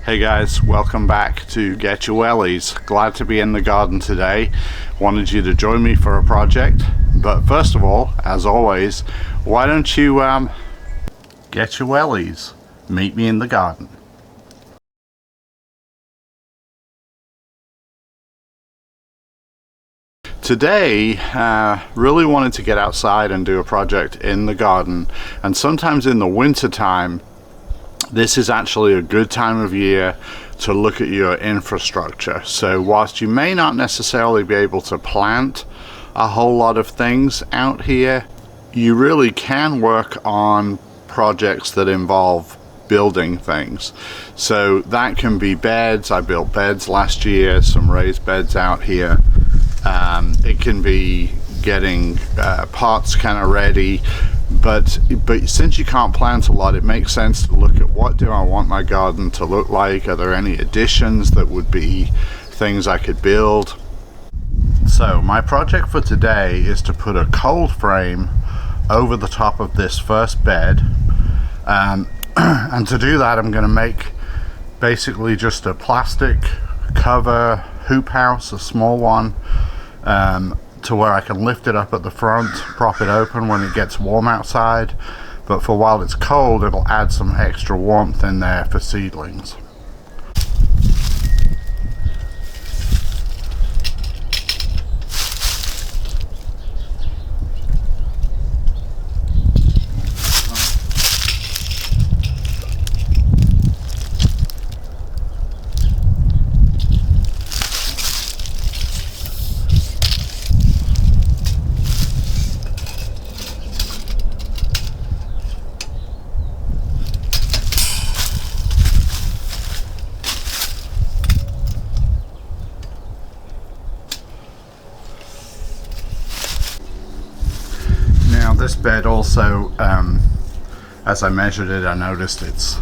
Hey guys, welcome back to Get Your Wellies. Glad to be in the garden today. Wanted you to join me for a project, but first of all, as always, why don't you get your wellies? Meet me in the garden. Today, really wanted to get outside and do a project in the garden, and sometimes in the winter time this is actually a good time of year to look at your infrastructure. So whilst you may not necessarily be able to plant a whole lot of things out here, you really can work on projects that involve building things. So that can be beds. I built beds last year, some raised beds out here. It can be getting pots kind of ready. But since you can't plant a lot, it makes sense to look at what do I want my garden to look like. Are there any additions that would be things I could build? So my project for today is to put a cold frame over the top of this first bed, and to do that I'm going to make basically just a plastic cover hoop house, a small one, to where I can lift it up at the front, prop it open when it gets warm outside, but for while it's cold it'll add some extra warmth in there for seedlings. This bed also, as I measured it, I noticed it's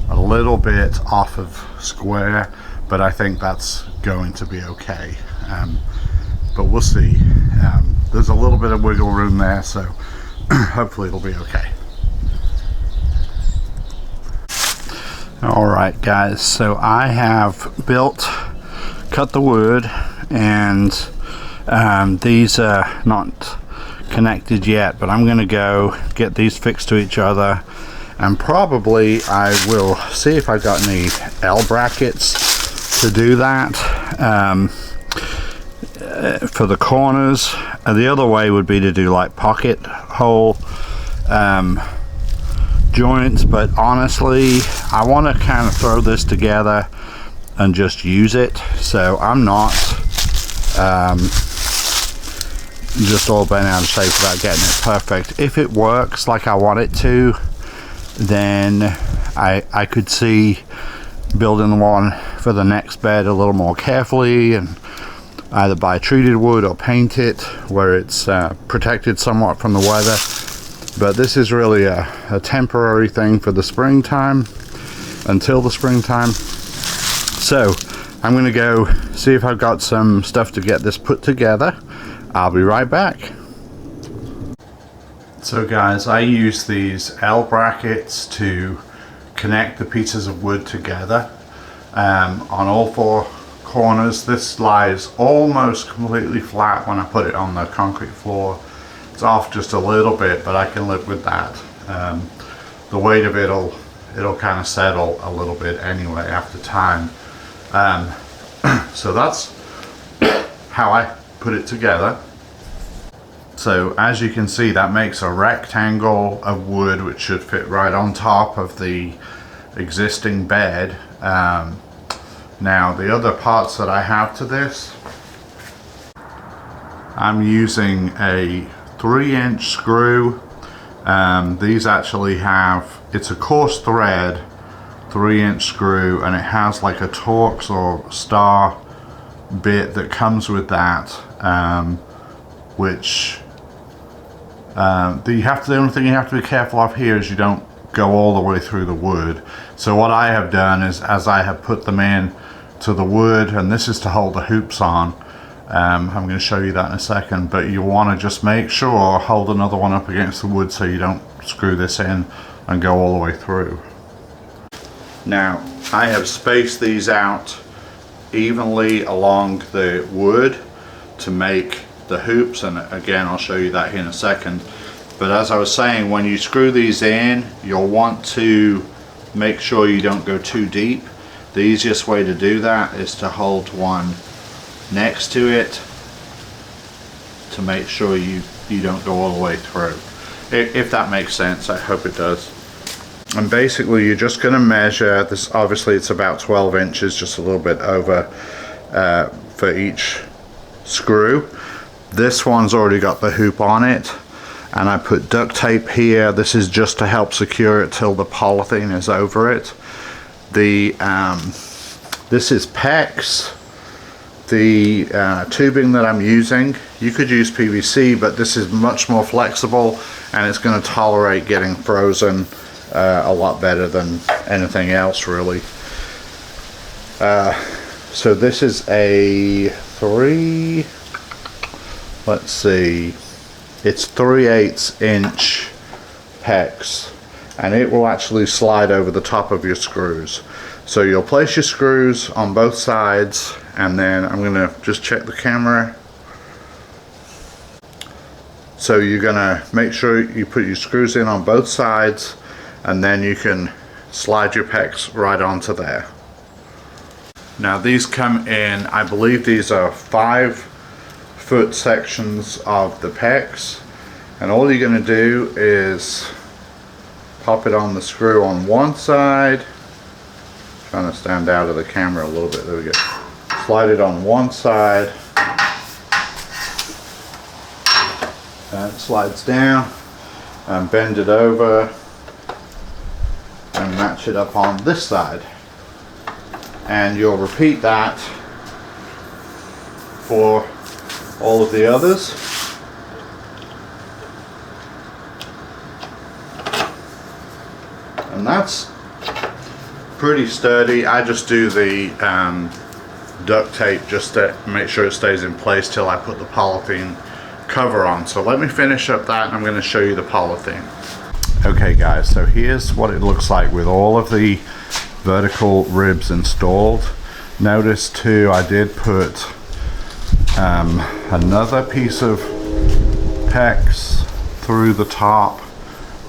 a little bit off of square, but I think that's going to be okay. But we'll see. There's a little bit of wiggle room there, so hopefully it'll be okay. Alright guys, so I have cut the wood, and these are not connected yet, but I'm going to go get these fixed to each other, and probably I will see if I got any L brackets to do that for the corners. The other way would be to do like pocket hole joints, but honestly I want to kind of throw this together and just use it, so I'm not just all bent out of shape without getting it perfect. If it works like I want it to, then I could see building one for the next bed a little more carefully, and either buy treated wood or paint it where it's protected somewhat from the weather. But this is really a temporary thing for the springtime, until the springtime. So I'm gonna go see if I've got some stuff to get this put together. I'll be right back. So guys, I use these L brackets to connect the pieces of wood together on all four corners. This lies almost completely flat when I put it on the concrete floor. It's off just a little bit, but I can live with that. The weight of it'll kind of settle a little bit anyway after time. So that's how I put it together. So as you can see, that makes a rectangle of wood which should fit right on top of the existing bed. Now the other parts that I have to this, I'm using a 3-inch screw. These actually have, it's a coarse thread 3-inch screw, and it has like a Torx or star bit that comes with that, which the only thing you have to be careful of here is you don't go all the way through the wood. So what I have done is, as I have put them in to the wood, and this is to hold the hoops on, I'm going to show you that in a second, but you want to just make sure, hold another one up against the wood so you don't screw this in and go all the way through. Now I have spaced these out evenly along the wood to make the hoops, and again I'll show you that here in a second. But as I was saying, when you screw these in, you'll want to make sure you don't go too deep. The easiest way to do that is to hold one next to it to make sure you don't go all the way through. If that makes sense, I hope it does. And basically you're just going to measure this. Obviously it's about 12 inches, just a little bit over for each screw. This one's already got the hoop on it, and I put duct tape here. This is just to help secure it till the polythene is over it. This is PEX. The tubing that I'm using, you could use PVC, but this is much more flexible and it's going to tolerate getting frozen a lot better than anything else, really. So this is a it's 3/8 inch PEX, and it will actually slide over the top of your screws. So you'll place your screws on both sides, and then I'm going to just check the camera. So you're going to make sure you put your screws in on both sides, and then you can slide your PEX right onto there. Now these come in, I believe these are 5-foot sections of the PEX, and all you're going to do is pop it on the screw on one side. Trying to stand out of the camera a little bit. There we go. Slide it on one side, and it slides down, and bend it over and match it up on this side, and you'll repeat that for all of the others. And that's pretty sturdy. I just do the duct tape just to make sure it stays in place till I put the polythene cover on. So let me finish up that, and I'm going to show you the polythene. Okay guys, so here's what it looks like with all of the vertical ribs installed. Notice too, I did put another piece of PEX through the top.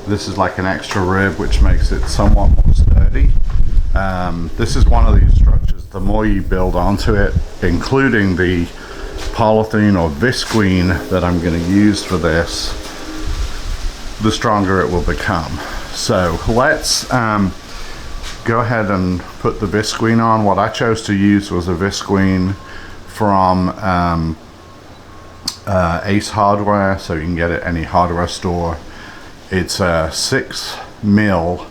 This is like an extra rib, which makes it somewhat more sturdy. This is one of these structures, the more you build onto it, including the polythene or visqueen that I'm going to use for this, the stronger it will become. So let's go ahead and put the visqueen on. What I chose to use was a visqueen from Ace Hardware, so you can get it at any hardware store. It's a 6 mil,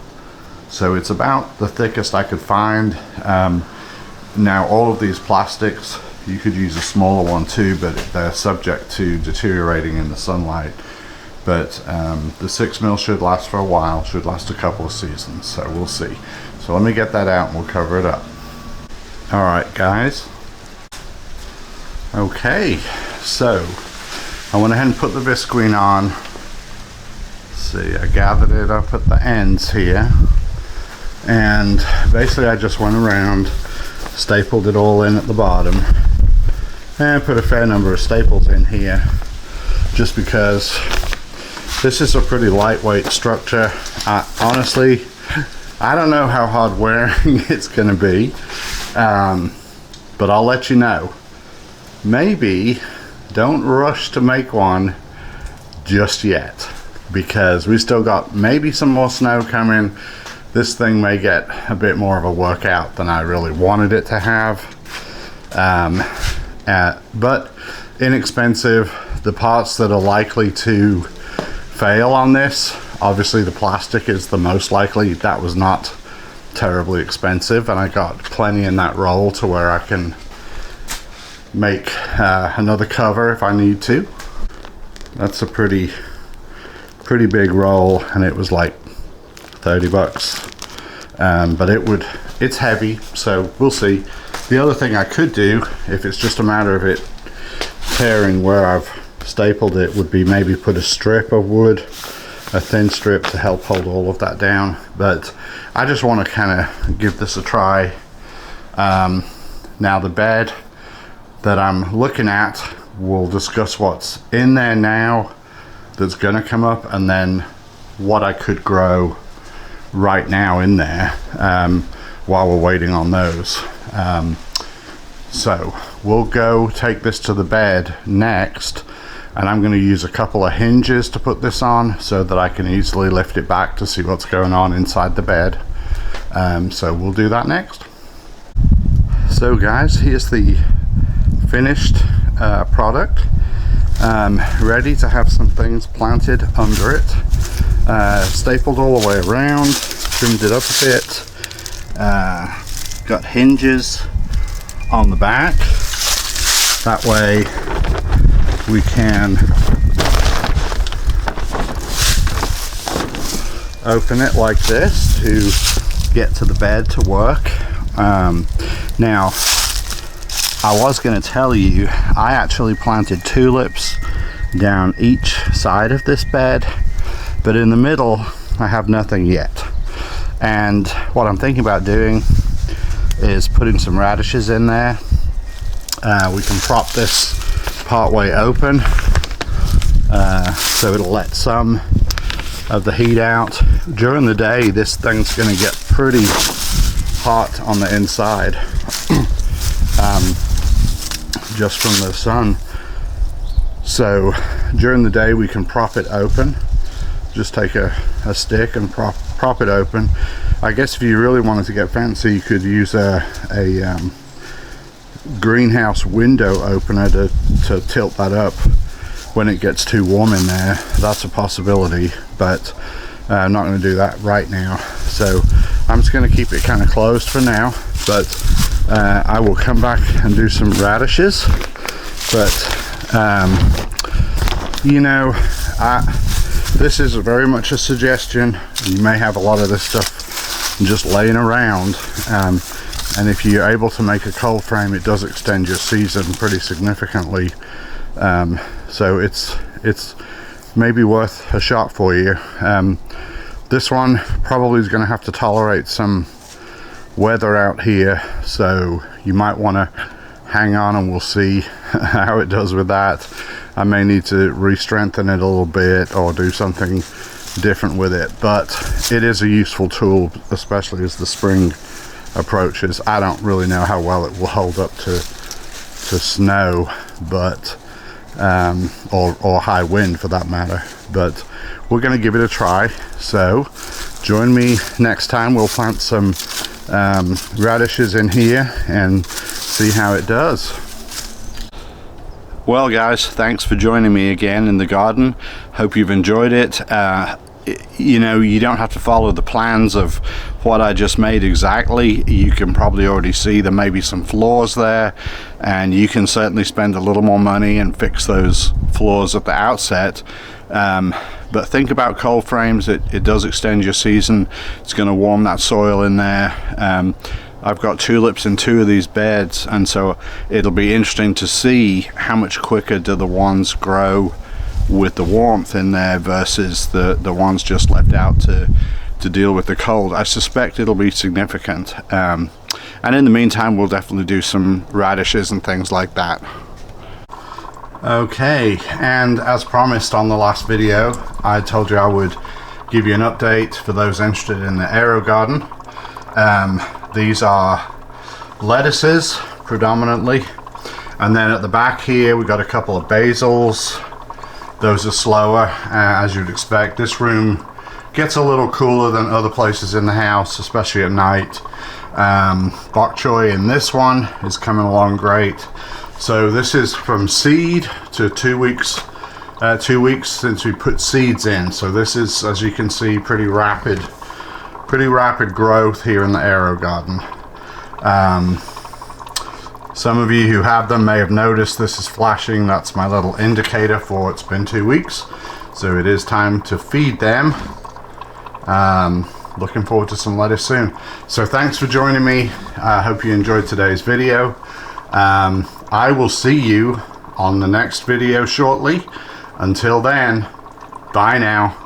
so it's about the thickest I could find. Now all of these plastics, you could use a smaller one too, but they're subject to deteriorating in the sunlight. But the 6 mil should last for a while, should last a couple of seasons, so we'll see. So let me get that out and we'll cover it up. Alright guys. Okay, so I went ahead and put the visqueen on. See, I gathered it up at the ends here, and basically I just went around, stapled it all in at the bottom, and put a fair number of staples in here, just because this is a pretty lightweight structure. Honestly, I don't know how hard wearing it's going to be, but I'll let you know. Maybe don't rush to make one just yet, because we still got maybe some more snow coming. This thing may get a bit more of a workout than I really wanted it to have, but inexpensive. The parts that are likely to fail on this, obviously the plastic is the most likely. That was not terribly expensive, and I got plenty in that roll to where I can make another cover if I need to. That's a pretty big roll, and it was like 30 bucks, but it's heavy, so we'll see. The other thing I could do, if it's just a matter of it tearing where I've stapled it, would be maybe put a strip of wood a thin strip to help hold all of that down, but I just want to kind of give this a try. Now the bed that I'm looking at, we'll discuss what's in there now that's going to come up, and then what I could grow right now in there while we're waiting on those. So we'll go take this to the bed next, and I'm going to use a couple of hinges to put this on so that I can easily lift it back to see what's going on inside the bed. So we'll do that next. So guys, here's the finished product, ready to have some things planted under it. Stapled all the way around, trimmed it up a bit, got hinges on the back, that way we can open it like this to get to the bed to work. Now I was going to tell you, I actually planted tulips down each side of this bed, but in the middle I have nothing yet. And what I'm thinking about doing is putting some radishes in there. We can prop this part way open so it'll let some of the heat out. During the day this thing's going to get pretty hot on the inside just from the sun. So during the day we can prop it open. Just take a stick and prop it open. I guess if you really wanted to get fancy, you could use a greenhouse window opener to tilt that up when it gets too warm in there. That's a possibility, but I'm not going to do that right now. So I'm just going to keep it kind of closed for now, but I will come back and do some radishes. But you know, this is very much a suggestion. You may have a lot of this stuff just laying around, and if you're able to make a cold frame, it does extend your season pretty significantly. So it's maybe worth a shot for you. This one probably is going to have to tolerate some weather out here, so you might want to hang on and we'll see how it does with that. I may need to re-strengthen it a little bit or do something different with it, but it is a useful tool, especially as the spring approaches. I don't really know how well it will hold up to snow, but or high wind for that matter, but we're going to give it a try. So join me next time. We'll plant some radishes in here and see how it does. Well guys, thanks for joining me again in the garden. Hope you've enjoyed it. You know, you don't have to follow the plans of what I just made exactly. You can probably already see there may be some flaws there, and you can certainly spend a little more money and fix those flaws at the outset. But think about cold frames. It does extend your season. It's going to warm that soil in there. I've got tulips in 2 of these beds, and so it'll be interesting to see how much quicker do the ones grow with the warmth in there versus the ones just left out to deal with the cold. I suspect it'll be significant, and in the meantime we'll definitely do some radishes and things like that. Okay, and as promised on the last video, I told you I would give you an update for those interested in the AeroGarden. These are lettuces predominantly, and then at the back here we got a couple of basils. Those are slower, as you'd expect. This room gets a little cooler than other places in the house, especially at night. Bok choy in this one is coming along great. So this is from seed to 2 weeks. 2 weeks since we put seeds in. So this is, as you can see, pretty rapid growth here in the AeroGarden. Some of you who have them may have noticed this is flashing. That's my little indicator for it's been 2 weeks. So it is time to feed them. Looking forward to some lettuce soon. So thanks for joining me. I hope you enjoyed today's video. I will see you on the next video shortly. Until then, bye now.